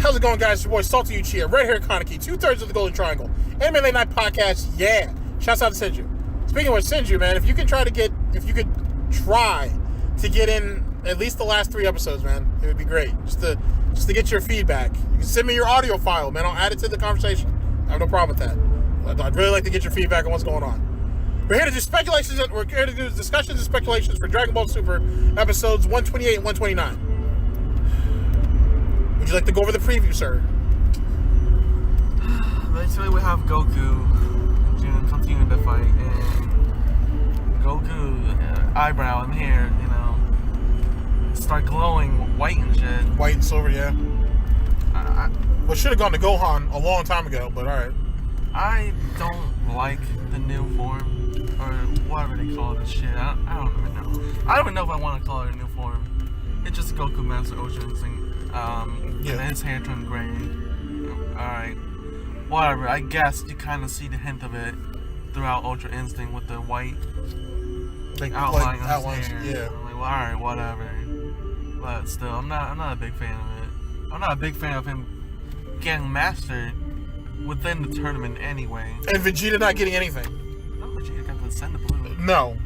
How's it going, guys? It's your boy Salty Uchiha, Red Hair Kaneki, 2/3 of the Golden Triangle, Anime Late Night Podcast. Yeah, shouts out to Senju. Speaking of which, Senju, man, if you could try to get in at least the last 3 episodes, man, it would be great. Just to get your feedback. You can send me your audio file, man. I'll add it to the conversation. I have no problem with that. I'd really like to get your feedback on what's going on. We're here to do speculations. We're here to do discussions and speculations for Dragon Ball Super episodes 128 and 129. Would you like to go over the preview, sir? Basically, we have Goku and Jiren continuing to fight, and Goku eyebrow and hair, start glowing white and shit. White and silver, yeah. Well, should have gone to Gohan a long time ago, but alright. I don't like the new form, or whatever they call this shit. I don't even know. I don't even know if I want to call it a new form. It's just Goku Master Ultra Instinct. And his hair turned gray. Alright. Whatever. I guess you kind of see the hint of it throughout Ultra Instinct with the white outline on his hair. Yeah. I'm like, well, alright, whatever. But still, I'm not a big fan of it. I'm not a big fan of him getting mastered within the tournament anyway. And Vegeta not getting anything. No, Vegeta got the Send the Blue. No.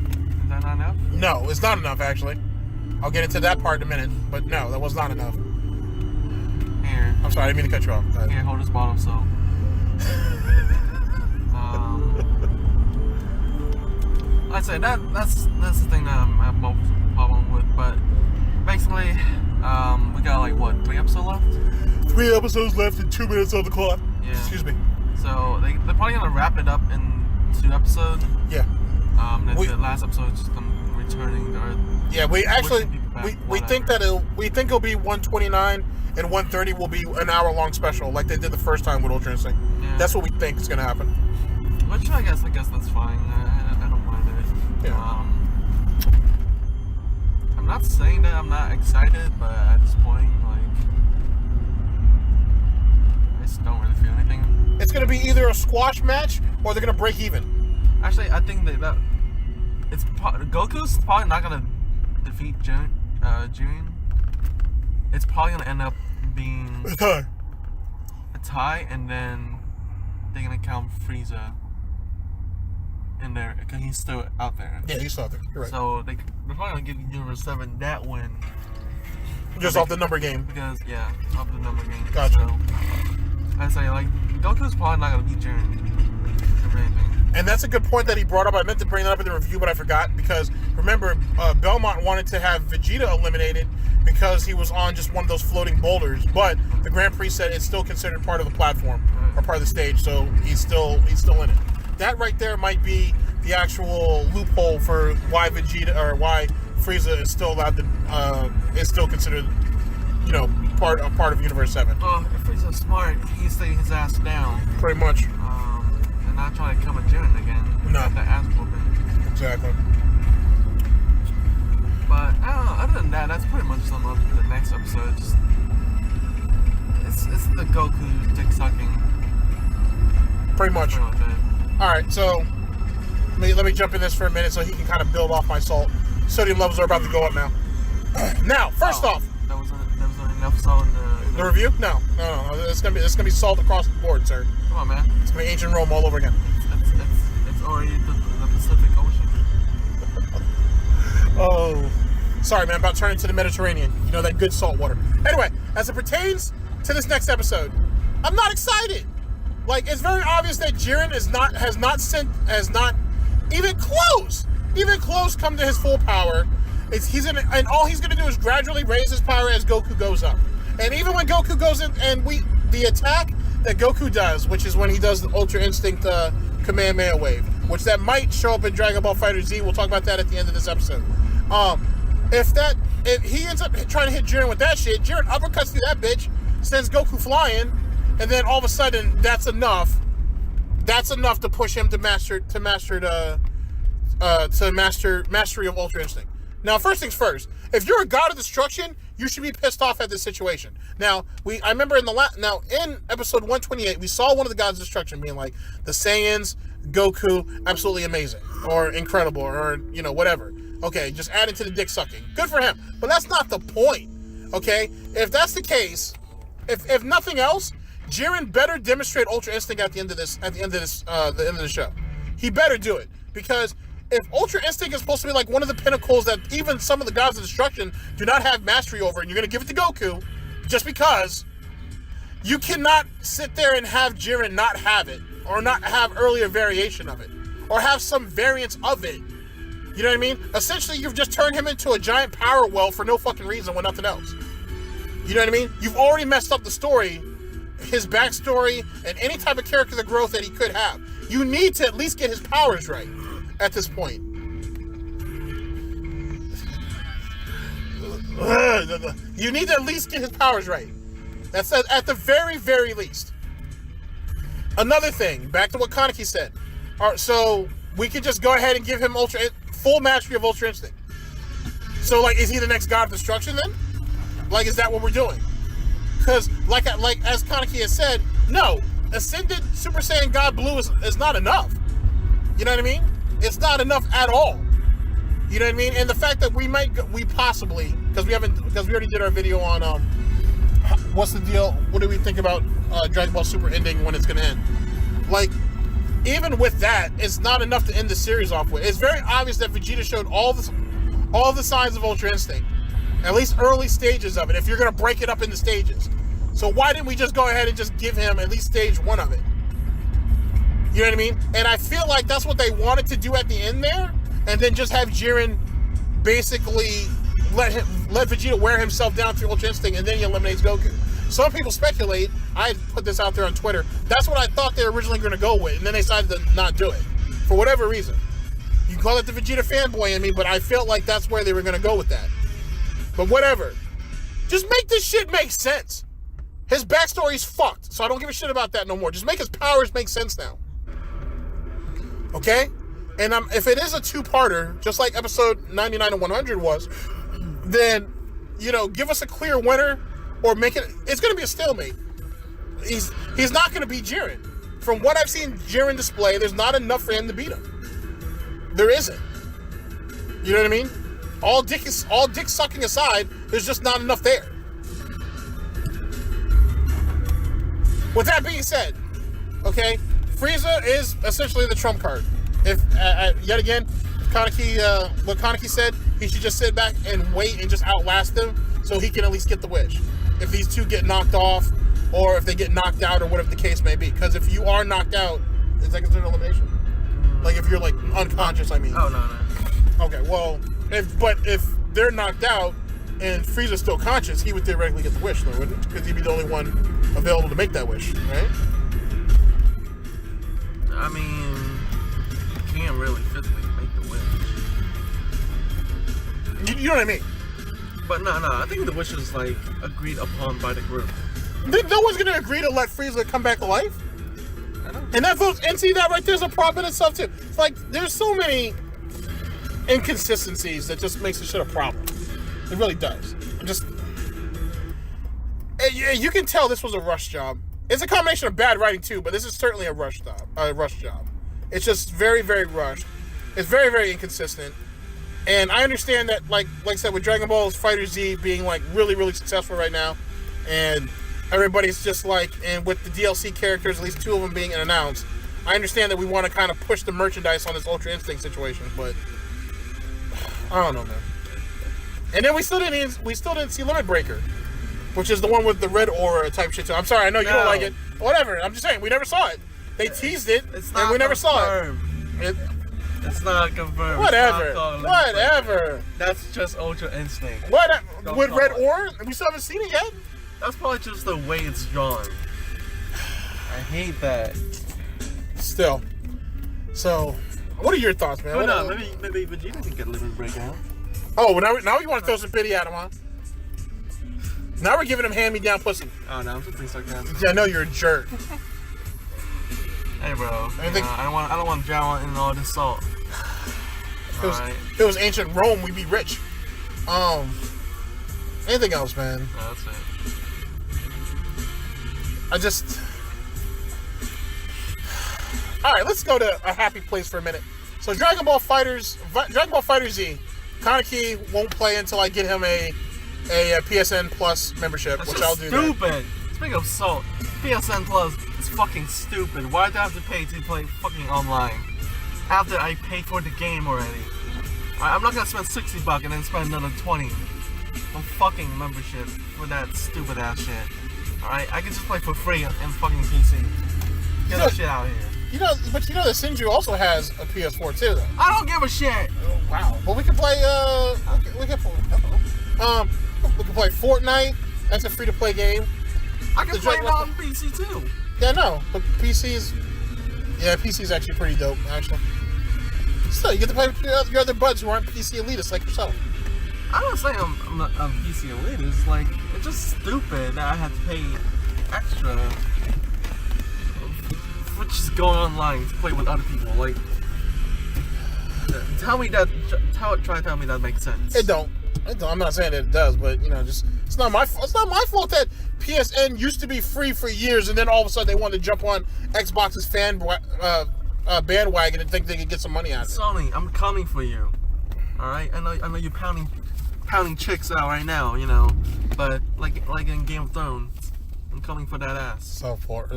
Is that not enough? No, it's not enough, actually. I'll get into that part in a minute, but no, that was not enough. Here. I'm sorry, I didn't mean to cut you off. Here, hold this bottle, so. I'd say that's the thing that I have most problem with, but basically, we got like, what, 3 episodes left? 3 episodes left and 2 minutes on the clock. Yeah. Excuse me. So, they're probably gonna wrap it up in 2 episodes. Yeah. The last episode is just them returning, or... Yeah, we think it'll be 129 and 130 will be an hour-long special, like they did the first time with Ultra Instinct. Yeah. That's what we think is gonna happen. Which I guess that's fine. I don't mind it. Yeah. I'm not saying that I'm not excited, but at this point, like, I just don't really feel anything. It's gonna be either a squash match or they're gonna break even. Actually, I think that Goku's probably not gonna defeat Jiren. It's probably gonna end up being a tie, and then they're gonna count Frieza in there because he's still out there. Yeah, he's still out there. You're right. So they're probably gonna give Universe 7 that win. Just off the number game. Because off the number game. Gotcha. So I say, like, Goku's probably not gonna beat Jiren. And that's a good point that he brought up. I meant to bring that up in the review, but I forgot, because remember, Belmont wanted to have Vegeta eliminated because he was on just one of those floating boulders, but the Grand Prix said it's still considered part of the platform or part of the stage, so he's still in it. That right there might be the actual loophole for why Vegeta or why Frieza is still allowed to is still considered, part of Universe 7. Well, if Frieza's smart, he'd stay his ass down. Pretty much. And not try to come at Jiren again. No. That ass whooping. Exactly. But I don't know. Other than that, that's pretty much sum up the next episode. Just it's the Goku dick sucking. Pretty much. It. All right, so let me jump in this for a minute so he can kind of build off my salt. Sodium levels are about to go up now. Now, first off, there was enough salt in the review. No. It's gonna be salt across the board, sir. Come on, man. It's gonna be ancient Rome all over again. It's already the Pacific Ocean. Oh, sorry, man. I'm about to turn into the Mediterranean. That good salt water. Anyway, as it pertains to this next episode, I'm not excited. Like, it's very obvious that Jiren has not even close come to his full power. And all he's gonna do is gradually raise his power as Goku goes up. And even when Goku goes in, and the attack that Goku does, which is when he does the Ultra Instinct Kamehameha Wave, which that might show up in Dragon Ball FighterZ. We'll talk about that at the end of this episode. If he ends up trying to hit Jiren with that shit, Jiren uppercuts through that bitch, sends Goku flying, and then all of a sudden that's enough to push him to mastery of Ultra Instinct. Now, first things first, if you're a god of destruction, you should be pissed off at this situation. Now, I remember in episode 128, we saw one of the gods of destruction being like, the Saiyans, Goku, absolutely amazing, or incredible, or, whatever. Okay, just adding to the dick sucking. Good for him. But that's not the point, okay? If that's the case, if nothing else, Jiren better demonstrate Ultra Instinct at the end of the show. He better do it, because if Ultra Instinct is supposed to be like one of the pinnacles that even some of the gods of destruction do not have mastery over, and you're gonna give it to Goku, just because, you cannot sit there and have Jiren not have it, or not have earlier variation of it, or have some variance of it. You know what I mean? Essentially, you've just turned him into a giant power well for no fucking reason with nothing else. You know what I mean? You've already messed up the story, his backstory, and any type of character growth that he could have. You need to at least get his powers right at this point. You need to at least get his powers right. That's at the very, very least. Another thing, back to what Kaneki said. All right, so we could just go ahead and give him full mastery of Ultra Instinct. So, like, is he the next god of destruction then? Like, is that what we're doing? Because, like as Kaneki has said, no, Ascended Super Saiyan God Blue is not enough. You know what I mean? It's not enough at all. You know what I mean? And the fact that we possibly, because we already did our video on what's the deal? What do we think about Dragon Ball Super ending when it's going to end? Like, even with that, it's not enough to end the series off with. It's very obvious that Vegeta showed all the signs of Ultra Instinct, at least early stages of it, if you're going to break it up into stages. So why didn't we just go ahead and just give him at least stage 1 of it? You know what I mean? And I feel like that's what they wanted to do at the end there, and then just have Jiren basically let Vegeta wear himself down through Ultra Instinct, and then he eliminates Goku. Some people speculate, I put this out there on Twitter, that's what I thought they were originally going to go with, and then they decided to not do it. For whatever reason. You can call it the Vegeta fanboy in me, but I felt like that's where they were going to go with that. But whatever. Just make this shit make sense. His backstory's fucked, so I don't give a shit about that no more. Just make his powers make sense now. Okay? And if it is a 2-parter, just like episode 99 and 100 was, then, you know, give us a clear winner, or make it, it's going to be a stalemate. He's not going to beat Jiren. From what I've seen Jiren display, there's not enough for him to beat him. There isn't. You know what I mean? All dick sucking aside, there's just not enough there. With that being said, okay, Frieza is essentially the trump card. If yet again, Kaneki, what Kaneki said, he should just sit back and wait and just outlast them, so he can at least get the wish. If these two get knocked off, or if they get knocked out, or whatever the case may be. Because if you are knocked out, is that considered elimination? Like if you're like unconscious, I mean. Oh no. Okay, well, if they're knocked out and Frieza's still conscious, he would theoretically get the wish, though, wouldn't he? Because he'd be the only one available to make that wish, right? I mean, you can't really physically make the wish. You know what I mean? But no, I think the wish is like agreed upon by the group. No one's gonna agree to let Frieza come back to life. I know. And see that right there's a problem in itself too. It's like there's so many inconsistencies that just makes this shit a problem. It really does. You can tell this was a rush job. It's a combination of bad writing too, but this is certainly a rush job. It's just very, very rushed. It's very, very inconsistent. And I understand that, like I said, with Dragon Ball Fighter Z being like really, really successful right now, and everybody's just like, and with the DLC characters, at least 2 of them being announced, I understand that we want to kind of push the merchandise on this Ultra Instinct situation, but I don't know, man. And then we still didn't see Limit Breaker, which is the one with the red aura type shit too. I'm sorry, I know you don't like it. Whatever. I'm just saying, we never saw it. They teased it, and we never saw it. It's not confirmed. Whatever. That's just Ultra Instinct. With red aura? We still haven't seen it yet? That's probably just the way it's drawn. I hate that. Still. So, what are your thoughts, man? Well, no, maybe Vegeta can get a Limit Break out. Oh, now you want to throw some pity at him, huh? Now we're giving him hand-me-down pussy. Oh, no, I'm just being sarcastic. Yeah, I know you're a jerk. Hey, bro. I don't want to drown in all this salt. If it was ancient Rome, we'd be rich. Anything else, man? No, that's it. Alright, let's go to a happy place for a minute. So Dragon Ball Fighter Z, Kaneki won't play until I get him a PSN Plus membership, That's which I'll do. Stupid. speaking of salt, PSN Plus is fucking stupid. Why do I have to pay to play fucking online after I paid for the game already? I'm not gonna spend $60 and then spend another $20 on fucking membership for that stupid ass shit. Alright, I can just play for free on fucking PC. Get that shit out of here. But you know that Sinju also has a PS4 too, though. I don't give a shit. Oh, wow. But we can play. We can play Fortnite. That's a free-to-play game. I can play it on PC too. Yeah, no, but PC's actually pretty dope, actually. Still, you get to play with your other buds who aren't PC elitists like yourself. I don't say I'm PC elitist. Like, it's just stupid that I have to pay extra for just going online to play with other people. Like, try to tell me that makes sense. It don't. I'm not saying that it does, but just it's not my fault that PSN used to be free for years, and then all of a sudden they wanted to jump on Xbox's bandwagon and think they could get some money out of it. Sony, I'm coming for you. All right, I know you're pounding chicks out right now, but like in Game of Thrones, I'm coming for that ass. South Park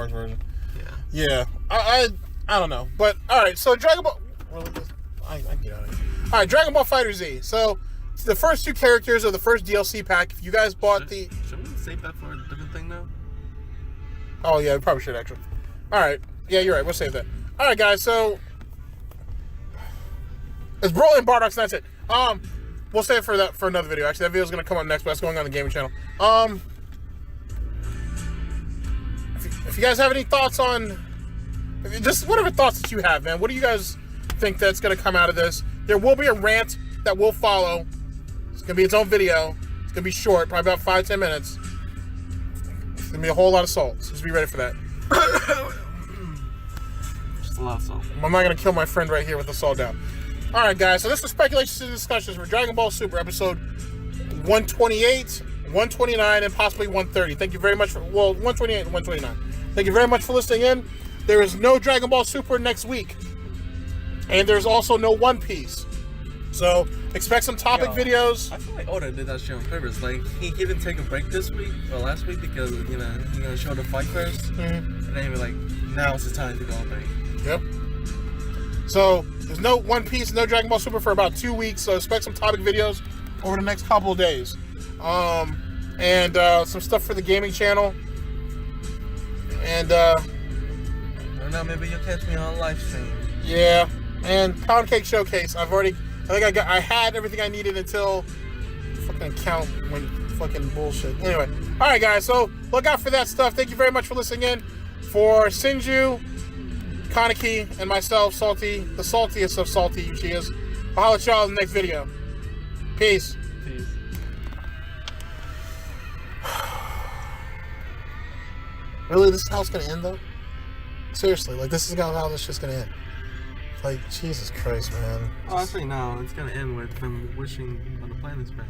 version. Yeah. Yeah. I don't know, but all right. So Dragon Ball. I get out of here. All right, Dragon Ball Fighter Z. So the first 2 characters of the first DLC pack. If you guys bought Should we save that for a different thing now? Oh yeah, we probably should actually. All right. Yeah, you're right. We'll save that. All right, guys. So it's Broly and Bardock's. That's it. We'll save it for another video. Actually, that video is gonna come up next, but that's going on the gaming channel. If you guys have any thoughts on just whatever thoughts that you have, man, what do you guys think that's gonna come out of this? There will be a rant that will follow. It's gonna be its own video. It's gonna be short, probably about 5-10 minutes. It's gonna be a whole lot of salt. So just be ready for that. Just a lot of salt. I'm not gonna kill my friend right here with the salt down. All right, guys. So this is Speculations and Discussions for Dragon Ball Super episode 128, 129, and possibly 130. Thank you very much for 128 and 129. Thank you very much for listening in. There is no Dragon Ball Super next week, and there's also no One Piece. So expect some topic videos. I feel like Oda did that shit on purpose. Like he didn't take a break this week or last week because he's gonna show the fight first, and then he was like, now it's the time to go on break. Yep. So there's no One Piece, no Dragon Ball Super for about 2 weeks. So expect some topic videos over the next couple of days, and some stuff for the gaming channel, and I don't know, maybe you'll catch me on live stream. Yeah, and Pound Cake Showcase. I had everything I needed until fucking account went fucking bullshit. Anyway, all right, guys. So look out for that stuff. Thank you very much for listening in. For Sinju, Kaneki, and myself, Salty, the saltiest of salty Uchihas. I'll holler at y'all in the next video. Peace. Peace. Really, this is how it's gonna end, though? Seriously, like this is how this shit's gonna end. Like, Jesus Christ, man. Oh, actually, no. It's gonna end with them wishing on the planet's back.